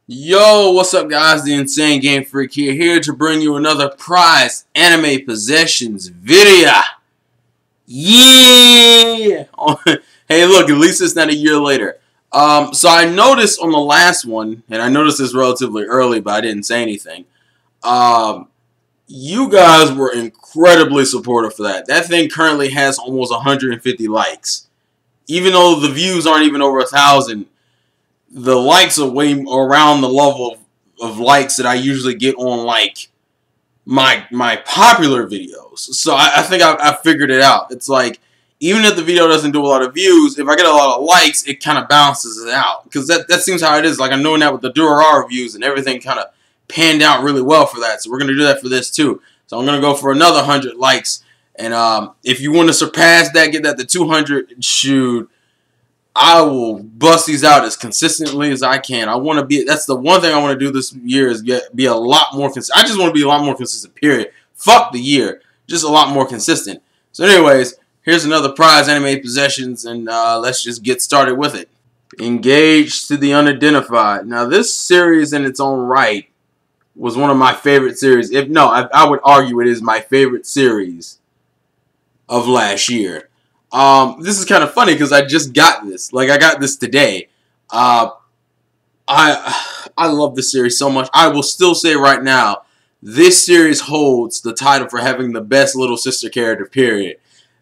Yo, what's up guys? The Insane Game Freak here to bring you another prize anime possessions video. Yeah! Hey look, at least it's not a year later. So I noticed on the last one, and I noticed this relatively early, but I didn't say anything. You guys were incredibly supportive for that. That thing currently has almost 150 likes. Even though the views aren't even over 1,000. The likes are way around the level of likes that I usually get on like my popular videos. So I think I figured it out. It's like even if the video doesn't do a lot of views, if I get a lot of likes, it kind of balances it out. Because that seems how it is. Like I'm doing that with the Durara reviews and everything kind of panned out really well for that. So we're going to do that for this too. So I'm going to go for another 100 likes. And if you want to surpass that, get that to 200, shoot. I will bust these out as consistently as I can. I want to be. That's the one thing I want to do this year is be a lot more consistent. I just want to be a lot more consistent. Period. Fuck the year. Just a lot more consistent. So, anyways, here's another prize anime possessions, and let's just get started with it. Engaged to the Unidentified. Now, this series in its own right was one of my favorite series. If no, I would argue it is my favorite series of last year. This is kind of funny because I just got this. Like, I got this today. I love this series so much. I will still say right now, this series holds the title for having the best little sister character, period.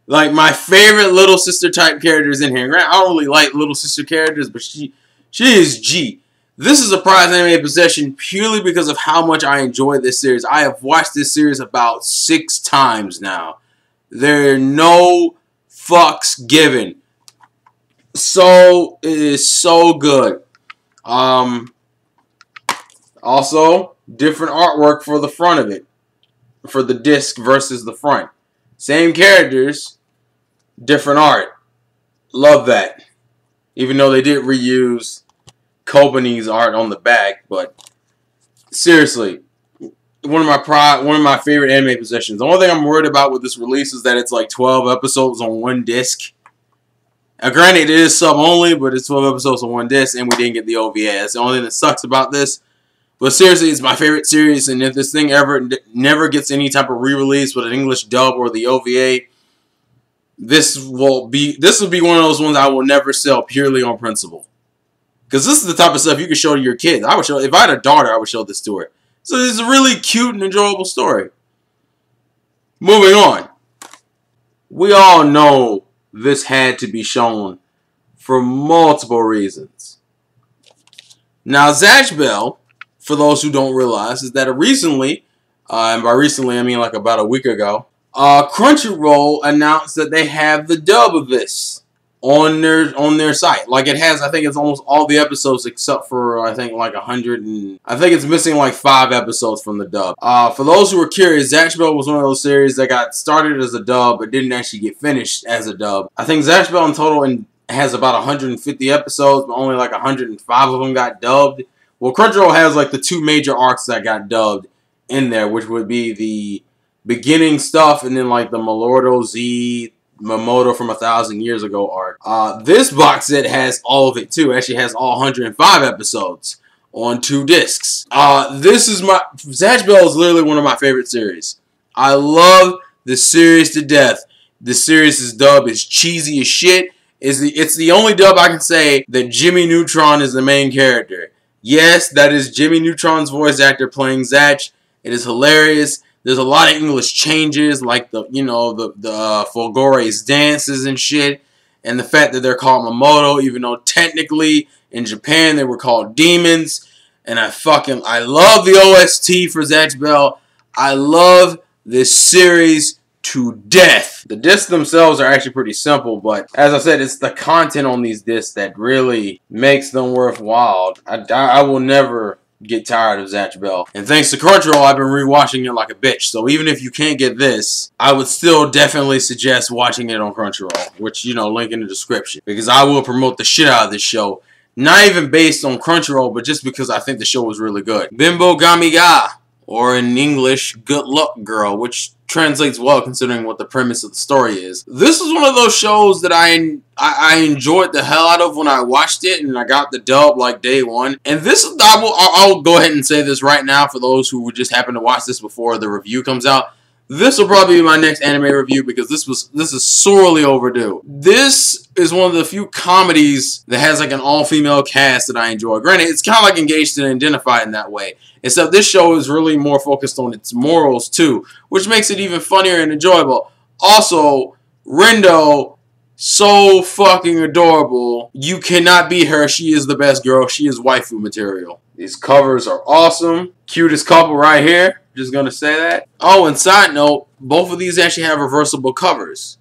Like, my favorite little sister type characters in here. Granted, I don't really like little sister characters, but she is G. This is a prize anime possession purely because of how much I enjoy this series. I have watched this series about 6 times now. There are no fucks given. So it is so good. Also, different artwork for the front of it, for the disc versus the front. Same characters, different art. Love that. Even though they did reuse Kobani's art on the back, but seriously, one of my favorite anime possessions. The only thing I'm worried about with this release is that it's like 12 episodes on one disc. Granted, it is sub only, but it's 12 episodes on one disc, and we didn't get the OVA. That's the only thing that sucks about this. But seriously, it's my favorite series, and if this thing never gets any type of re-release with an English dub or the OVA, this will be one of those ones I will never sell purely on principle. Because this is the type of stuff you can show to your kids. I would show if I had a daughter, I would show this to her. So it's a really cute and enjoyable story. Moving on. We all know this had to be shown for multiple reasons. Now, Zatch Bell, for those who don't realize, is that recently, and by recently I mean like about a week ago, Crunchyroll announced that they have the dub of this on their site. Like it has, I think it's almost all the episodes except for I think like 100 and I think it's missing like 5 episodes from the dub. For those who are curious, Zatch Bell was one of those series that got started as a dub but didn't actually get finished as a dub. I think Zatch Bell in total has about 150 episodes, but only like 105 of them got dubbed. Well, Crunchyroll has like the 2 major arcs that got dubbed in there, which would be the beginning stuff and then like the Malordo Z Mamoto from 1,000 years ago arc. This box set has all of it too. It actually has all 105 episodes on 2 discs. Zatch Bell is literally one of my favorite series. I love the series to death. The series' dub is cheesy as shit. It's the only dub I can say that Jimmy Neutron is the main character. Yes, that is Jimmy Neutron's voice actor playing Zatch. It is hilarious. There's a lot of English changes, like the Fulgore's dances and shit, and the fact that they're called Mamoto, even though technically in Japan they were called demons. And I love the OST for Zatch Bell. I love this series to death. The discs themselves are actually pretty simple, but as I said, it's the content on these discs that really makes them worthwhile. I will never get tired of Zatch Bell. And thanks to Crunchyroll, I've been rewatching it like a bitch. So even if you can't get this, I would still definitely suggest watching it on Crunchyroll, which, you know, link in the description. Because I will promote the shit out of this show. Not even based on Crunchyroll, but just because I think the show was really good. Binbougami ga or in English, good luck girl, which translates well considering what the premise of the story is. This is one of those shows that I enjoyed the hell out of when I watched it, and I got the dub like day one. And this is, I'll go ahead and say this right now for those who would just happen to watch this before the review comes out. This will probably be my next anime review because this is sorely overdue. This is one of the few comedies that has like an all-female cast that I enjoy. Granted, it's kind of like Engaged and Identified in that way. Except this show is really more focused on its morals too, which makes it even funnier and enjoyable. Also, Rendo, so fucking adorable. You cannot beat her. She is the best girl. She is waifu material. These covers are awesome. Cutest couple right here. Just gonna say that. Oh, and side note, both of these actually have reversible covers,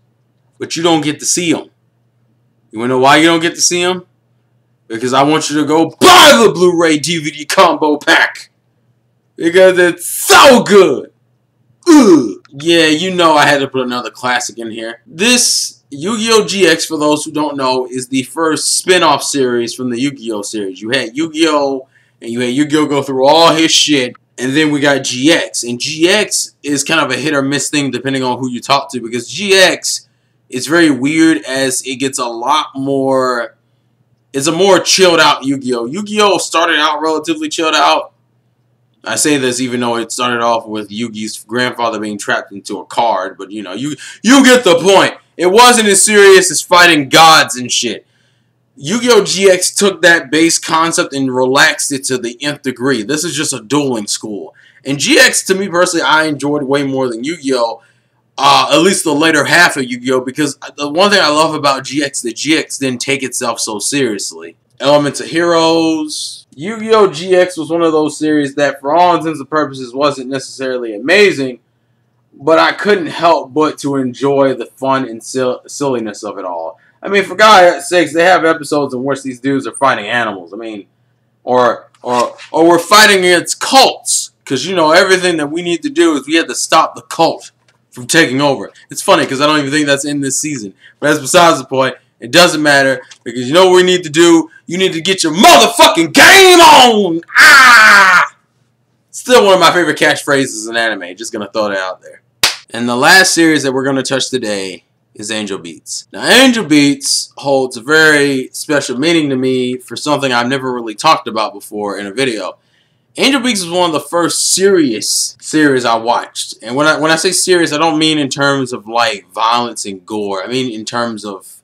but you don't get to see them. You wanna know why you don't get to see them? Because I want you to go buy the Blu-ray DVD combo pack. Because it's so good. Ugh. Yeah, you know I had to put another classic in here. This Yugioh GX, for those who don't know, is the first spin-off series from the Yu-Gi-Oh series. You had Yu-Gi-Oh! And you had Yu-Gi-Oh! Go through all his shit. And then we got GX. And GX is kind of a hit or miss thing depending on who you talk to. Because GX is very weird as it gets a lot more... It's a more chilled out Yu-Gi-Oh! Yu-Gi-Oh! Started out relatively chilled out. I say this even though it started off with Yugi's grandfather being trapped into a card. But you know, you get the point. It wasn't as serious as fighting gods and shit. Yu-Gi-Oh! GX took that base concept and relaxed it to the nth degree. This is just a dueling school. And GX, to me personally, I enjoyed way more than Yu-Gi-Oh! At least the later half of Yu-Gi-Oh! Because the one thing I love about GX, that GX didn't take itself so seriously. Elements of Heroes. Yu-Gi-Oh! GX was one of those series that, for all intents and purposes, wasn't necessarily amazing, but I couldn't help but to enjoy the fun and silliness of it all. I mean, for God's sakes, they have episodes in which these dudes are fighting animals. I mean, or we're fighting against cults. Because, you know, everything that we need to do is we have to stop the cult from taking over. It's funny because I don't even think that's in this season. But that's besides the point. It doesn't matter because you know what we need to do? You need to get your motherfucking game on! Ah! Still one of my favorite catchphrases in anime. Just going to throw that out there. And the last series that we're going to touch today is Angel Beats. Now, Angel Beats holds a very special meaning to me for something I've never really talked about before in a video. Angel Beats was one of the first serious series I watched. And when I say serious, I don't mean in terms of like violence and gore. I mean in terms of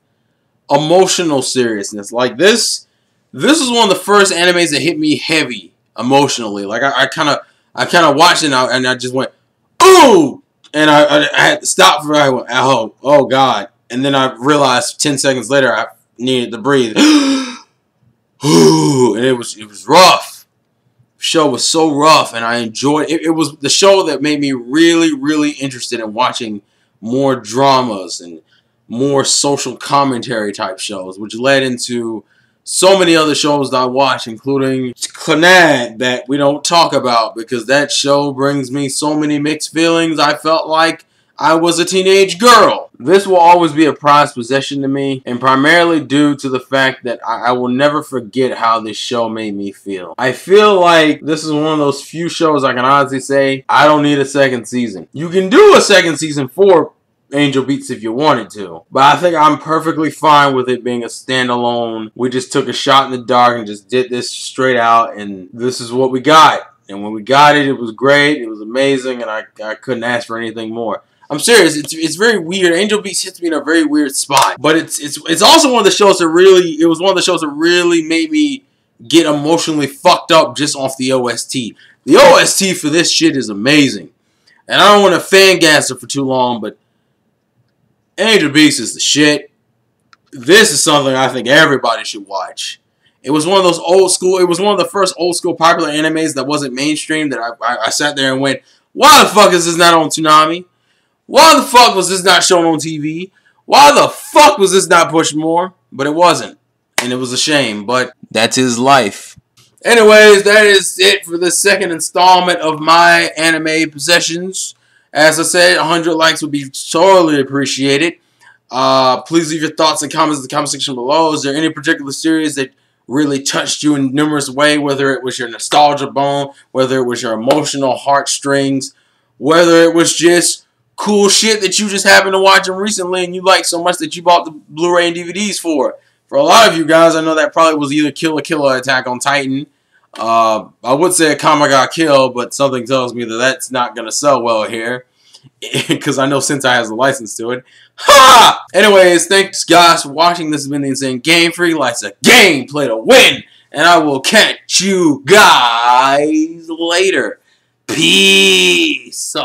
emotional seriousness. Like this is one of the first animes that hit me heavy emotionally. Like I kind of watched it and I just went, ooh! And I had to stop for I went, oh God. And then I realized 10 seconds later I needed to breathe. And it was rough. The show was so rough and I enjoyed it. It was the show that made me really, really interested in watching more dramas and more social commentary type shows, which led into so many other shows that I watch, including Clannad, that we don't talk about because that show brings me so many mixed feelings. I felt like I was a teenage girl. This will always be a prized possession to me, and primarily due to the fact that I will never forget how this show made me feel. I feel like this is one of those few shows I can honestly say, I don't need a second season. You can do a second season for Angel Beats if you wanted to, but I think I'm perfectly fine with it being a standalone. We just took a shot in the dark and just did this straight out, and this is what we got. And when we got it, it was great, it was amazing, and I couldn't ask for anything more. I'm serious, it's very weird. Angel Beats hits me in a very weird spot, but it's also one of the shows that really made me get emotionally fucked up just off the OST. The OST for this shit is amazing, and I don't want to fangas it for too long, but Angel Beats is the shit. This is something I think everybody should watch. It was one of those old school, it was one of the first old school popular animes that wasn't mainstream that I sat there and went, why the fuck is this not on Toonami? Why the fuck was this not shown on TV? Why the fuck was this not pushed more? But it wasn't. And it was a shame, but that's his life. Anyways, that is it for the second installment of my anime possessions. As I said, 100 likes would be sorely appreciated. Please leave your thoughts and comments in the comment section below. Is there any particular series that really touched you in numerous ways, whether it was your nostalgia bone, whether it was your emotional heartstrings, whether it was just cool shit that you just happened to watch them recently and you liked so much that you bought the Blu-ray and DVDs for. For a lot of you guys, I know that probably was either Kill la Kill or Attack on Titan. I would say Akama got killed, but something tells me that that's not going to sell well here. Because I know Sentai has a license to it. Ha! Anyways, thanks guys for watching. This has been the Insane Game Freak. Life's a game, play to win. And I will catch you guys later. Peace.